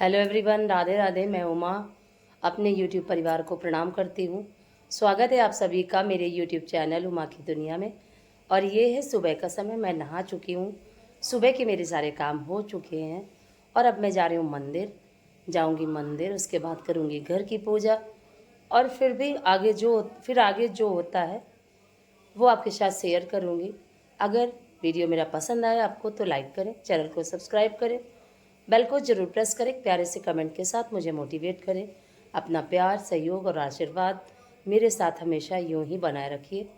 Hello everyone, Radhe Radhe. मैं उमा अपने YouTube परिवार को प्रणाम करती हूँ। स्वागत है आप सभी का मेरे यूट्यूब चैनल उमा की दुनिया में। और ये है सुबह का समय। मैं नहा चुकी हूँ, सुबह के मेरे सारे काम हो चुके हैं और अब मैं जा रही हूँ मंदिर। जाऊँगी मंदिर, उसके बाद करूँगी घर की पूजा और फिर आगे जो होता है वो आपके साथ शेयर करूँगी। अगर वीडियो मेरा पसंद आया आपको तो लाइक करें, चैनल को सब्सक्राइब करें, बेल को ज़रूर प्रेस करें, प्यारे से कमेंट के साथ मुझे मोटिवेट करें। अपना प्यार, सहयोग और आशीर्वाद मेरे साथ हमेशा यूं ही बनाए रखिए।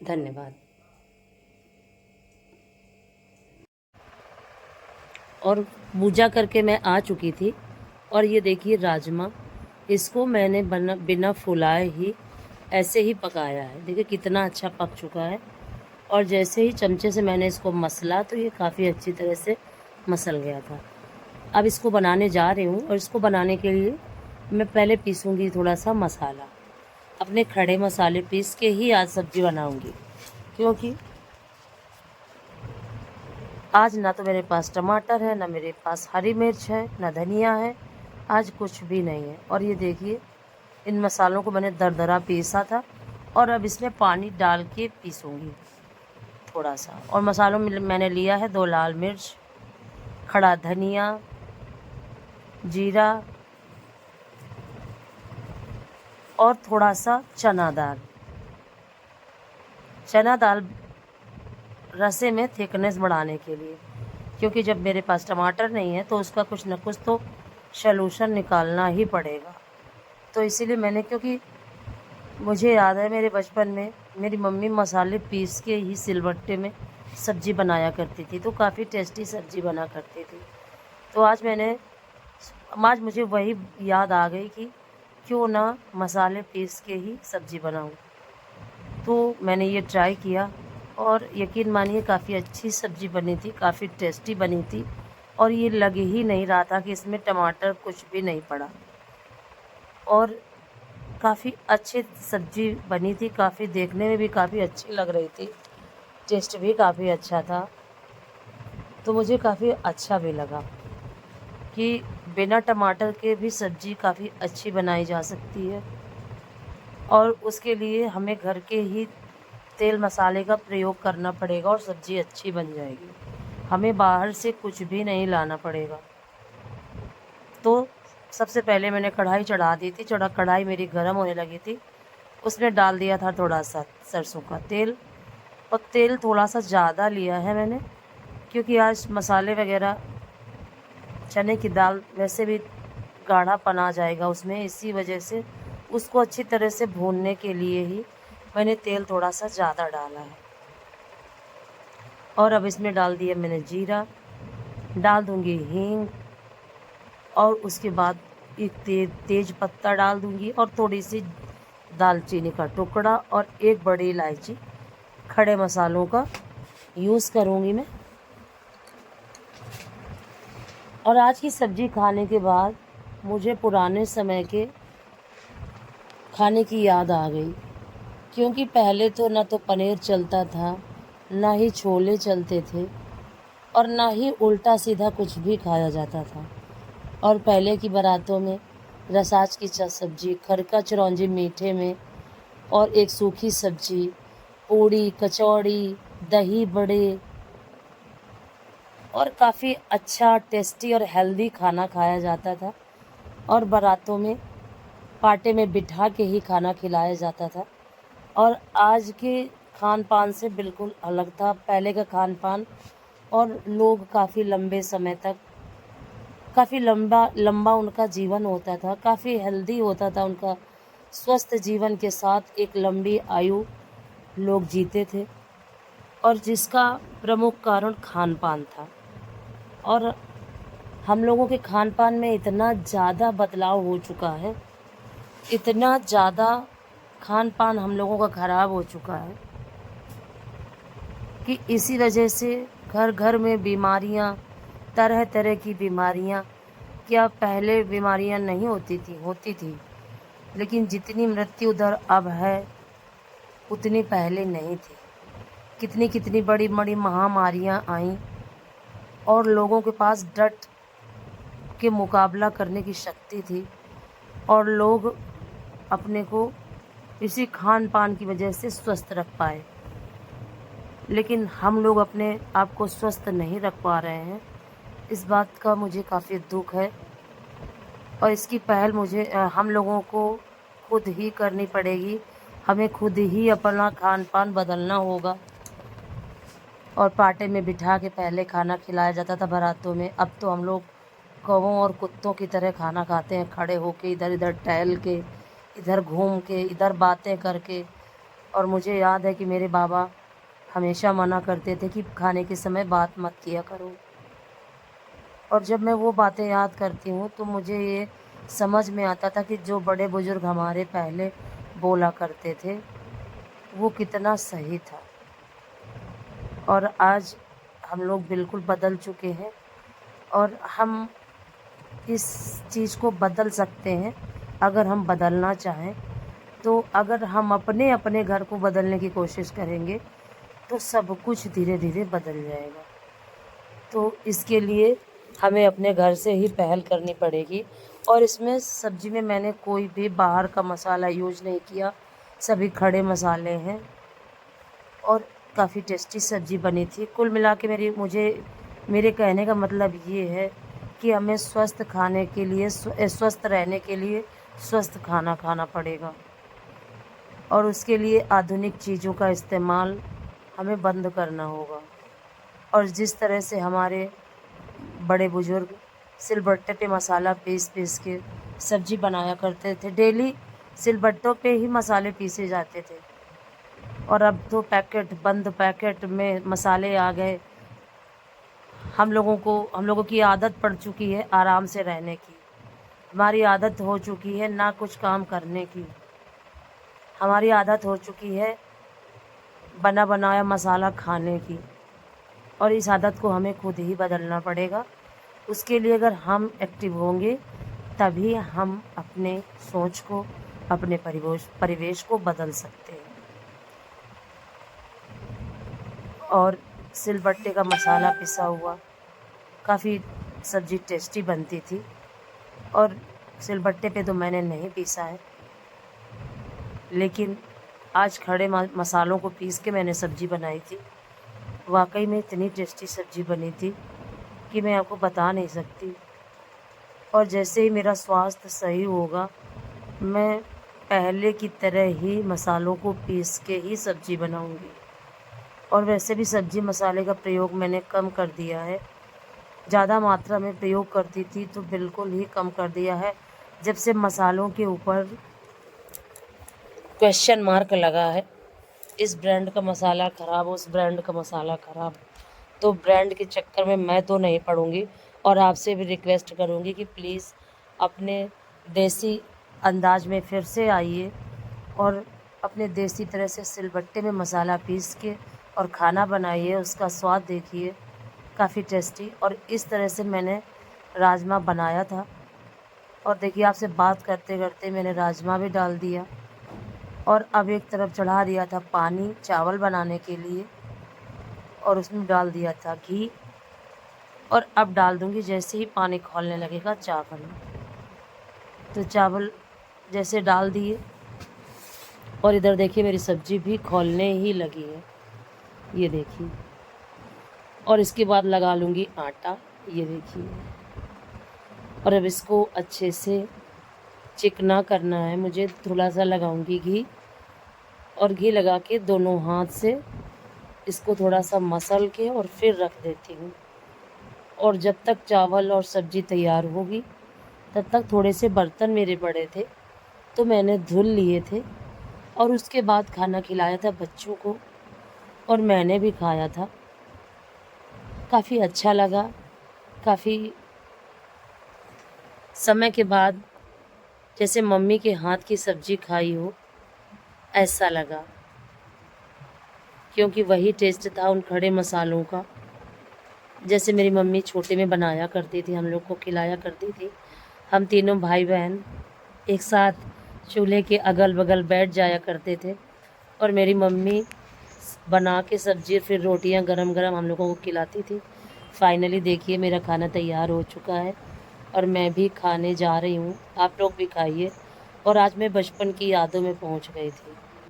धन्यवाद। और पूजा करके मैं आ चुकी थी और ये देखिए राजमा, इसको मैंने बिना फुलाए ही ऐसे ही पकाया है। देखिए कितना अच्छा पक चुका है। और जैसे ही चमचे से मैंने इसको मसला तो ये काफ़ी अच्छी तरह से मसल गया था। अब इसको बनाने जा रही हूँ और इसको बनाने के लिए मैं पहले पीसूँगी थोड़ा सा मसाला। अपने खड़े मसाले पीस के ही आज सब्ज़ी बनाऊँगी, क्योंकि आज ना तो मेरे पास टमाटर है, ना मेरे पास हरी मिर्च है, ना धनिया है, आज कुछ भी नहीं है। और ये देखिए इन मसालों को मैंने दरदरा पीसा था और अब इसमें पानी डाल के पीसूँगी थोड़ा सा। और मसालों में मैंने लिया है 2 लाल मिर्च, खड़ा धनिया, जीरा और थोड़ा सा चना दाल रसे में थिकनेस बढ़ाने के लिए, क्योंकि जब मेरे पास टमाटर नहीं है तो उसका कुछ न कुछ तो सलूशन निकालना ही पड़ेगा। तो इसीलिए मैंने, क्योंकि मुझे याद है मेरे बचपन में मेरी मम्मी मसाले पीस के ही सिलबट्टे में सब्ज़ी बनाया करती थी, तो काफ़ी टेस्टी सब्ज़ी बना करती थी। तो आज मुझे वही याद आ गई कि क्यों ना मसाले पीस के ही सब्ज़ी बनाऊं। तो मैंने ये ट्राई किया और यकीन मानिए काफ़ी अच्छी सब्ज़ी बनी थी, काफ़ी टेस्टी बनी थी। और ये लग ही नहीं रहा था कि इसमें टमाटर कुछ भी नहीं पड़ा। और काफ़ी अच्छी सब्ज़ी बनी थी, काफ़ी देखने में भी काफ़ी अच्छी लग रही थी, टेस्ट भी काफ़ी अच्छा था। तो मुझे काफ़ी अच्छा भी लगा कि बिना टमाटर के भी सब्ज़ी काफ़ी अच्छी बनाई जा सकती है। और उसके लिए हमें घर के ही तेल मसाले का प्रयोग करना पड़ेगा और सब्ज़ी अच्छी बन जाएगी। हमें बाहर से कुछ भी नहीं लाना पड़ेगा। तो सबसे पहले मैंने कढ़ाई चढ़ा दी थी। कढ़ाई मेरी गर्म होने लगी थी, उसमें डाल दिया था थोड़ा सा सरसों का तेल। और तेल थोड़ा सा ज़्यादा लिया है मैंने, क्योंकि आज मसाले वगैरह, चने की दाल वैसे भी गाढ़ापन आ जाएगा उसमें, इसी वजह से उसको अच्छी तरह से भूनने के लिए ही मैंने तेल थोड़ा सा ज़्यादा डाला है। और अब इसमें डाल दिया मैंने जीरा, डाल दूँगी हींग और उसके बाद एक तेज पत्ता डाल दूँगी और थोड़ी सी दालचीनी का टुकड़ा और एक बड़ी इलायची। खड़े मसालों का यूज़ करूँगी मैं। और आज की सब्ज़ी खाने के बाद मुझे पुराने समय के खाने की याद आ गई, क्योंकि पहले तो ना तो पनीर चलता था, ना ही छोले चलते थे और ना ही उल्टा सीधा कुछ भी खाया जाता था। और पहले की बारातों में रसाच की सब्ज़ी, खरका चिरौंजी मीठे में और एक सूखी सब्ज़ी, पूड़ी, कचौड़ी, दही बड़े और काफ़ी अच्छा टेस्टी और हेल्दी खाना खाया जाता था। और बारातों में पाटे में बिठा के ही खाना खिलाया जाता था। और आज के खान पान से बिल्कुल अलग था पहले का खान पान। और लोग काफ़ी लंबे समय तक, काफ़ी लंबा उनका जीवन होता था, काफ़ी हेल्दी होता था उनका। स्वस्थ जीवन के साथ एक लंबी आयु लोग जीते थे, और जिसका प्रमुख कारण खान पान था। और हम लोगों के खान पान में इतना ज़्यादा बदलाव हो चुका है, इतना ज़्यादा खान पान हम लोगों का ख़राब हो चुका है कि इसी वजह से घर घर में बीमारियां, तरह तरह की बीमारियां। क्या पहले बीमारियां नहीं होती थी, लेकिन जितनी मृत्यु दर अब है उतनी पहले नहीं थी। कितनी कितनी बड़ी बड़ी महामारियां आईं और लोगों के पास डट के मुकाबला करने की शक्ति थी और लोग अपने को इसी खान पान की वजह से स्वस्थ रख पाए। लेकिन हम लोग अपने आप को स्वस्थ नहीं रख पा रहे हैं। इस बात का मुझे काफ़ी दुख है और इसकी पहल हम लोगों को खुद ही करनी पड़ेगी। हमें खुद ही अपना खान पान बदलना होगा। और पाटे में बिठा के पहले खाना खिलाया जाता था बारातों में, अब तो हम लोग कौवों और कुत्तों की तरह खाना खाते हैं, खड़े होके, इधर इधर टहल के, इधर घूम के, इधर बातें करके। और मुझे याद है कि मेरे बाबा हमेशा मना करते थे कि खाने के समय बात मत किया करो। और जब मैं वो बातें याद करती हूँ तो मुझे ये समझ में आता था कि जो बड़े बुजुर्ग हमारे पहले बोला करते थे वो कितना सही था। और आज हम लोग बिल्कुल बदल चुके हैं और हम इस चीज़ को बदल सकते हैं अगर हम बदलना चाहें। तो अगर हम अपने अपने घर को बदलने की कोशिश करेंगे तो सब कुछ धीरे धीरे बदल जाएगा। तो इसके लिए हमें अपने घर से ही पहल करनी पड़ेगी। और इसमें सब्ज़ी में मैंने कोई भी बाहर का मसाला यूज़ नहीं किया, सभी खड़े मसाले हैं और काफ़ी टेस्टी सब्ज़ी बनी थी। कुल मिला के मेरे कहने का मतलब ये है कि हमें स्वस्थ खाने के लिए स्वस्थ रहने के लिए स्वस्थ खाना खाना पड़ेगा और उसके लिए आधुनिक चीज़ों का इस्तेमाल हमें बंद करना होगा। और जिस तरह से हमारे बड़े बुजुर्ग सिलबट्टे पे मसाला पीस पीस के सब्ज़ी बनाया करते थे, डेली सिलबट्टों पे ही मसाले पीसे जाते थे। और अब तो बंद पैकेट में मसाले आ गए। हम लोगों की आदत पड़ चुकी है आराम से रहने की। हमारी आदत हो चुकी है ना कुछ काम करने की। हमारी आदत हो चुकी है बना बनाया मसाला खाने की। और इस आदत को हमें खुद ही बदलना पड़ेगा। उसके लिए अगर हम एक्टिव होंगे तभी हम अपने सोच को, अपने परिवेश को बदल सकते हैं। और सिलबट्टे का मसाला पिसा हुआ काफ़ी सब्ज़ी टेस्टी बनती थी। और सिलबट्टे पे तो मैंने नहीं पीसा है, लेकिन आज खड़े मसालों को पीस के मैंने सब्ज़ी बनाई थी। वाकई में इतनी टेस्टी सब्ज़ी बनी थी कि मैं आपको बता नहीं सकती। और जैसे ही मेरा स्वास्थ्य सही होगा मैं पहले की तरह ही मसालों को पीस के ही सब्ज़ी बनाऊंगी। और वैसे भी सब्ज़ी मसाले का प्रयोग मैंने कम कर दिया है। ज़्यादा मात्रा में प्रयोग करती थी तो बिल्कुल ही कम कर दिया है। जब से मसालों के ऊपर क्वेश्चन मार्क लगा है, इस ब्रांड का मसाला ख़राब, उस ब्रांड का मसाला ख़राब, तो ब्रांड के चक्कर में मैं तो नहीं पड़ूँगी। और आपसे भी रिक्वेस्ट करूँगी कि प्लीज़ अपने देसी अंदाज में फिर से आइए और अपने देसी तरह से सिलबट्टे में मसाला पीस के और खाना बनाइए, उसका स्वाद देखिए, काफ़ी टेस्टी। और इस तरह से मैंने राजमा बनाया था। और देखिए आपसे बात करते करते मैंने राजमा भी डाल दिया और अब एक तरफ चढ़ा दिया था पानी चावल बनाने के लिए और उसमें डाल दिया था घी। और अब डाल दूंगी जैसे ही पानी खौलने लगेगा चावल। तो चावल जैसे डाल दिए और इधर देखिए मेरी सब्ज़ी भी खौलने ही लगी है, ये देखिए। और इसके बाद लगा लूँगी आटा, ये देखिए। और अब इसको अच्छे से चिकना करना है मुझे। थोड़ा सा लगाऊंगी घी और घी लगा के दोनों हाथ से इसको थोड़ा सा मसल के और फिर रख देती हूँ। और जब तक चावल और सब्ज़ी तैयार होगी तब तक थोड़े से बर्तन मेरे पड़े थे तो मैंने धुल लिए थे और उसके बाद खाना खिलाया था बच्चों को और मैंने भी खाया था। काफ़ी अच्छा लगा, काफ़ी समय के बाद जैसे मम्मी के हाथ की सब्ज़ी खाई हो ऐसा लगा, क्योंकि वही टेस्ट था उन खड़े मसालों का जैसे मेरी मम्मी छोटे में बनाया करती थी, हम लोग को खिलाया करती थी। हम तीनों भाई बहन एक साथ चूल्हे के अगल बगल बैठ जाया करते थे और मेरी मम्मी बना के सब्ज़ी फिर रोटियां गरम गरम हम लोगों को खिलाती थी। फाइनली देखिए मेरा खाना तैयार हो चुका है और मैं भी खाने जा रही हूँ। आप लोग भी खाइए। और आज मैं बचपन की यादों में पहुँच गई थी।